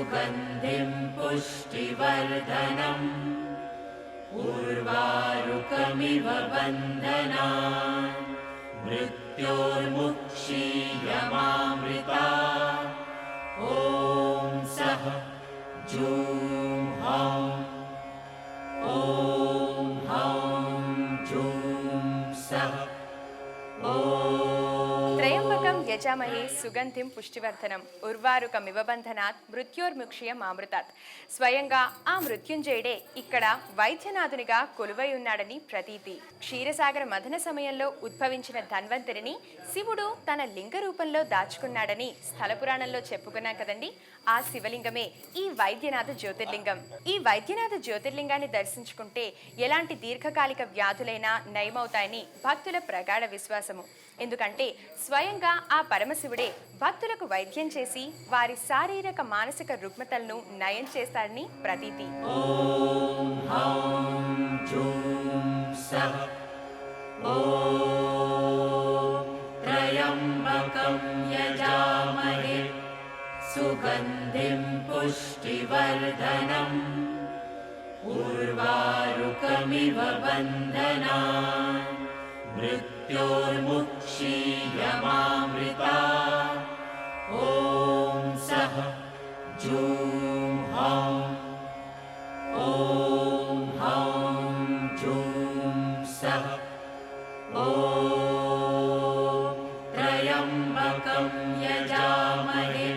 सुगन्धिं पुष्टिवर्धनम् उर्वारुकमिव बन्धनान् मृत्योर्मुक्षीयमामृता ॐ सः जूं हौं ॐ हौं जूं सः త్రయంబకం యజామహే సుగంధిం పుష్టివర్ధనం ఉర్వారుకమివ బంధనాత్ మృత్యోర్ముక్షీయమామృతాత్. స్వయంగా ఆ మృత్యుంజయుడే ఇక్కడ వైద్యనాథునిగా కొలువై ఉన్నాడని ప్రతీతి. క్షీరసాగర మథన సమయంలో ఉద్భవించిన ధన్వంతరిని శివుడు తన లింగ రూపంలో దాచుకున్నాడని స్థల పురాణంలో చెప్పుకున్నాం కదండి. ఆ శివలింగమే ఈ వైద్యనాథ జ్యోతిర్లింగం. ఈ వైద్యనాథ జ్యోతిర్లింగాన్ని దర్శించుకుంటే ఎలాంటి దీర్ఘకాలిక వ్యాధులైనా నయమవుతాయని భక్తుల ప్రగాఢ విశ్వాసము. ఎందుకంటే స్వయంగా ఆ పరమశివుడే భక్తులకు వైద్యం చేసి వారి శారీరక మానసిక రుగ్మతలను నయం చేస్తారని ప్రతీతి. ఓం హౌం జూం సః ఓం త్రయంబకం యజామహే సుగంధిం పుష్టివర్ధనం ఉర్వారుకమివ బంధనాన్ मृत्योर्मुक्षीयमामृता ॐ सः जूं हौं ॐ हौं जूं सः ॐ त्र्यम्बकं यजामहे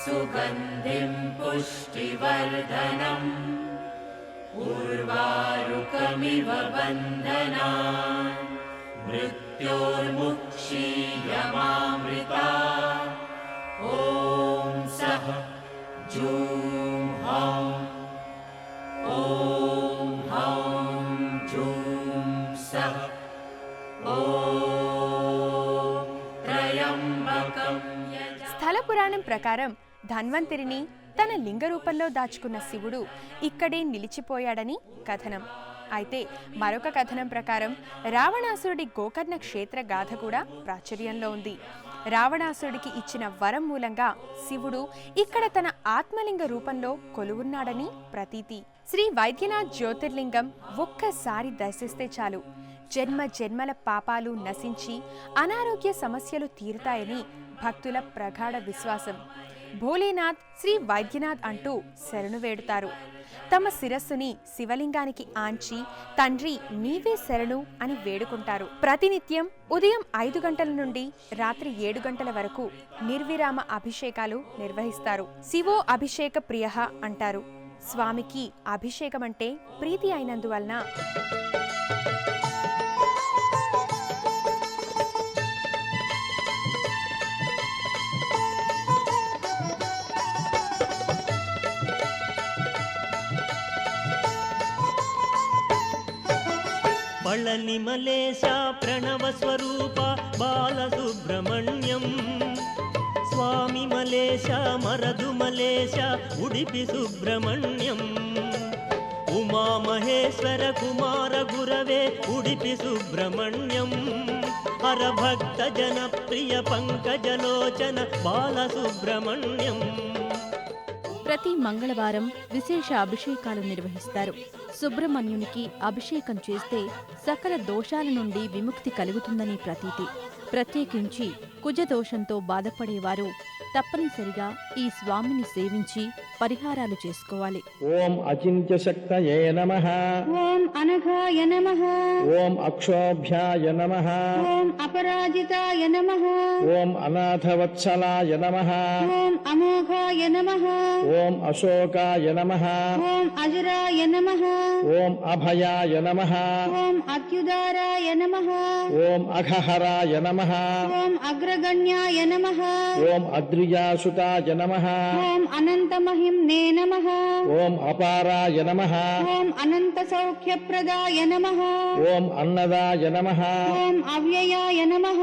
सुगन्धिं पुष्टिवर्धनम् उर्वारुकमिव बन्धनान् मृत्योर्मुक्षीयमामृता ॐ सः जूं हौं ॐ हौं जूं सः ॐ त्र्यम्बकं స్థల పురాణం ప్రకారం ధన్వంతరిని తన లింగ రూపంలో దాచుకున్న శివుడు ఇక్కడే నిలిచిపోయాడని కథనం. అయితే మరొక కథనం ప్రకారం రావణాసురుడి గోకర్ణ క్షేత్ర గాథ కూడా ప్రాచుర్యంలో ఉంది. రావణాసురుడికి ఇచ్చిన వరం మూలంగా శివుడు ఇక్కడ తన ఆత్మలింగ రూపంలో కొలువున్నాడని ప్రతీతి. శ్రీ వైద్యనాథ్ జ్యోతిర్లింగం ఒక్కసారి దర్శిస్తే చాలు జన్మ జన్మల పాపాలు నశించి అనారోగ్య సమస్యలు తీరుతాయని భక్తుల ప్రగాఢ విశ్వాసం. భోలేనాథ్, శ్రీ వైద్యనాథ్ అంటూ శరణు వేడుతారు. తమ శిరస్సుని శివలింగానికి ఆంచి తండ్రి నీవే శరణు అని వేడుకుంటారు. ప్రతినిత్యం ఉదయం 5 గంటల నుండి రాత్రి 7 గంటల వరకు నిర్విరామ అభిషేకాలు నిర్వహిస్తారు. శివో అభిషేక ప్రియ అంటారు. స్వామికి అభిషేకం అంటే ప్రీతి అయినందువలన పళనిమలేశ ప్రణవ స్వరూప బాలసుబ్రహ్మణ్యం స్వామి మలేశ మరదు మలేశ ఉడిపి సుబ్రహ్మణ్యం ఉమామహేశ్వర కుమార గురవే ఉడిపి సుబ్రహ్మణ్యం హరభక్త జనప్రియ పంకజలోచన బాలసుబ్రహ్మణ్యం. ప్రతి మంగళవారం విశేష అభిషేకాలు నిర్వహిస్తారు. సుబ్రహ్మణ్యునికి అభిషేకం చేస్తే సకల దోషాల నుండి విముక్తి కలుగుతుందని ప్రతీతి. ప్రత్యేకించి కుజదోషంతో బాధపడేవారు తప్పనిసరిగా ఈ స్వామిని సేవించి పరిహారాలు చేసుకోవాలి. ఓం అచింత్య శక్తయే నమః. ఓం అనఘాయ నమః. ఓం అక్షోభ్యాయ నమః. ఓం అపరాజితాయ నమః. ఓం అనాథవత్సలాయ నమః. ఓం అమోఘాయ నమః. ఓం అశోకాయ నమః. ఓం అజరాయ నమః. ఓం అభయాయ నమః. ఓం అత్యుదారాయ నమః. ఓం అఘహరాయ నమః. ఓం అగ్రగణ్యాయ నమః. ఓం అద్రియాసుతాయ నమః. ఓం అనంతమహిమ్నే నమః. ఓం అపారాయ నమః. ఓం అనంత సౌఖ్యప్రదాయ నమః. ఓం అన్నదాయ నమః. ఓం అవ్యయాయ నమః.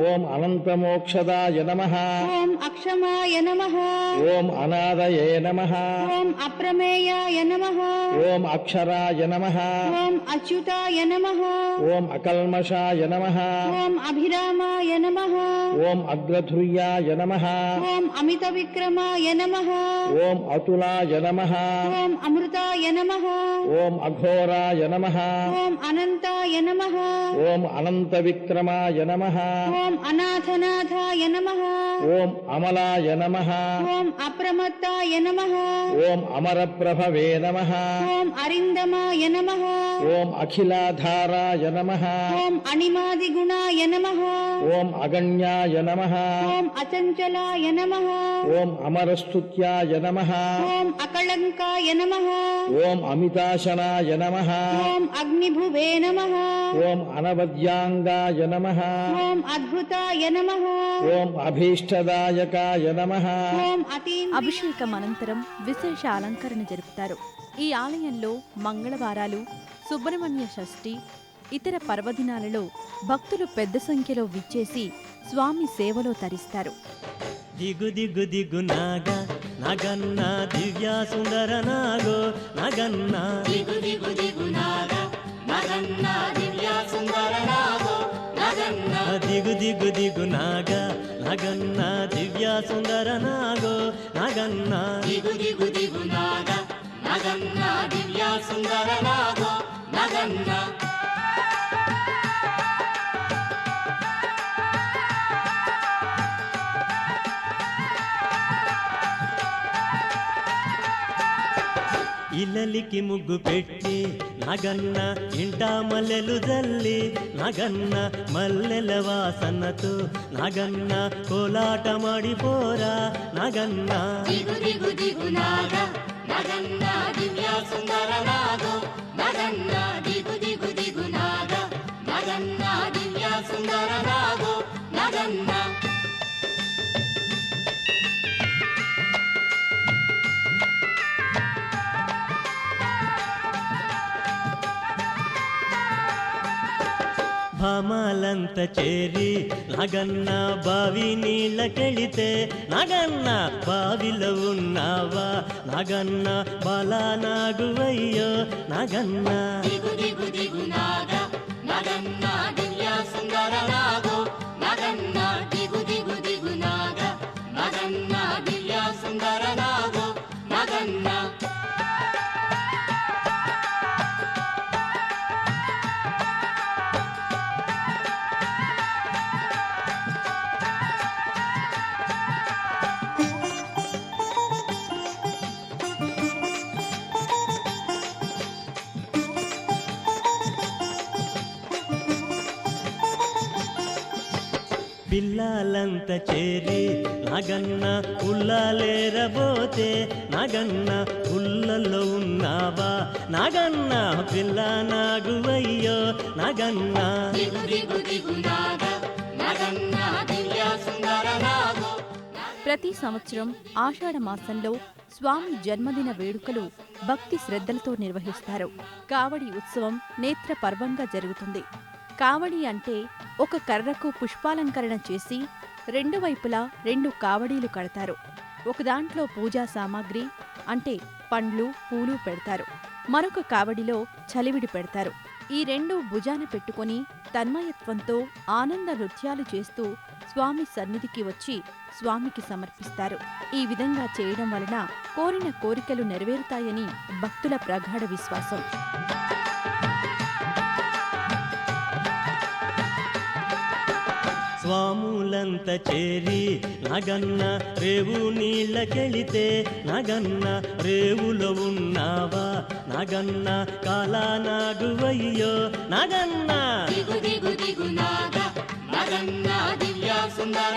ఓం అనంతమోక్షదాయ నమః. ఓం అక్షమాయ నమః. ఓం అనాదయే నమః. ఓం అప్రమేయాయ నమః. ఓం అక్షరాయ నమః. ఓం అచ్యుతాయ నమః. ఓం అకల్మషాయ నమః. ఓం అభిరామాయ నమః. ఓం అగ్రధుర్యాయ నమః. ఓం అమిత విక్రమాయ నమః ఓం అతులాయ నమః ఓం అమృతాయ నమః ఓం అఘోరాయ నమః ఓం అనంతాయ నమః ఓం అనంత విక్రమాయ నమః ఓం అనాథనాథాయ నమః ఓం అమలాయ నమః ఓం అప్రమత్తాయ నమః ఓం అమరప్రభవే నమః ఓం అరిందమాయ నమః ఓం అఖిలాధారాయ నమః ఓం అణిమాదిగుణాయ నమః ఓం అగణ్యాయ నమః ఓం అచంచలాయ నమః ఓం అమరస్తుత్యాయ నమః ఓం అకళంకాయ నమః ఓం అమితాశనాయ నమః ఓం అగ్నిభువే నమః ఓం అనవద్యాంగాయ నమః ఓం అద్భుతాయ నమః ఓం అభీష్టదాయకాయ నమః ఓం అతీంద్రియ అభిషేకం అనంతరం విశేష అలంకరణ జరుపుతారు. ఈ ఆలయంలో మంగళవారాలు, సుబ్రహ్మణ్య షష్ఠి, ఇతర పర్వదినాలలో భక్తులు పెద్ద సంఖ్యలో విచ్చేసి స్వామి సేవలో తరిస్తారు. దిగు దిగు దిగు నాగ నగన్న దివ్య సుందర నాగో నగన్న దిగు దిగు దిగు నాగ నగన్న దివ్య సుందర నాగో నగన్న దిగు దిగు దిగు నాగ నగన్న దివ్య సుందర నాగో నగన్న దిగు దిగు దిగు నాగ నగన్న దివ్య సుందర నాగో నగన్న ఇల్లలికి ముగ్గు పెట్టి నగన్న ఇంటా మల్లెలు జల్లి నగన్న మల్లెల వాసనతో నగన్న కోలాట మాడిపోరా నగన్న దిగు దిగు దిగు నాగ నగన్న దివ్య సుందర నాగో నగన్న దిగు దిగు దిగు నాగ నగన్న దివ్య సుందర నాగో నగన్న భామాలంత చేరి నగన్న బావి నీళ్ళకెళితే నగన్న బావిలో ఉన్నావా నగన్న బాలా నాగువయ్యో నగన్న దిగు దిగు దిగు నాగ నగన్న దివ్య సుందర నాగో నగన్న దిగు దిగు దిగు నాగ నగన్న దివ్య సుందర నాగో నగన్న పిల్లలంత చేరి నగన్న ఉల్లాలేరబోతే నగన్న ఉల్లలో ఉన్నావా నగన్న పిల్ల నాగువయ్యో నగన్న దిగు దిగు దిగు నాగ నగన్న దివ్య సుందర నాగో ప్రతి సంవత్సరం ఆషాఢ మాసంలో స్వామి జన్మదిన వేడుకలు భక్తి శ్రద్ధలతో నిర్వహిస్తారు. కావడి ఉత్సవం నేత్ర పర్వంగా జరుగుతుంది. కావడి అంటే ఒక కర్రకు పుష్పాలంకరణ చేసి రెండు వైపులా 2 కావడీలు కడతారు. ఒక దాంట్లో పూజా సామాగ్రి అంటే పండ్లు, పూలు పెడతారు. మరొక కావడిలో చలివిడి పెడతారు. ఈ 2 భుజాన పెట్టుకొని తన్మయత్వంతో ఆనంద నృత్యాలు చేస్తూ స్వామి సన్నిధికి వచ్చి స్వామికి సమర్పిస్తారు. ఈ విధంగా చేయడం వలన కోరిన కోరికలు నెరవేరుతాయని భక్తుల ప్రగాఢ విశ్వాసం. స్వాములంత చేరి నగన్న రేవు నీళ్ళకెళితే నగన్న రేవులో ఉన్నావా నగన్న కాలా నాగువయ్యో నగన్న దిగు దిగు దిగు నాగ నగన్న దివ్య సుందర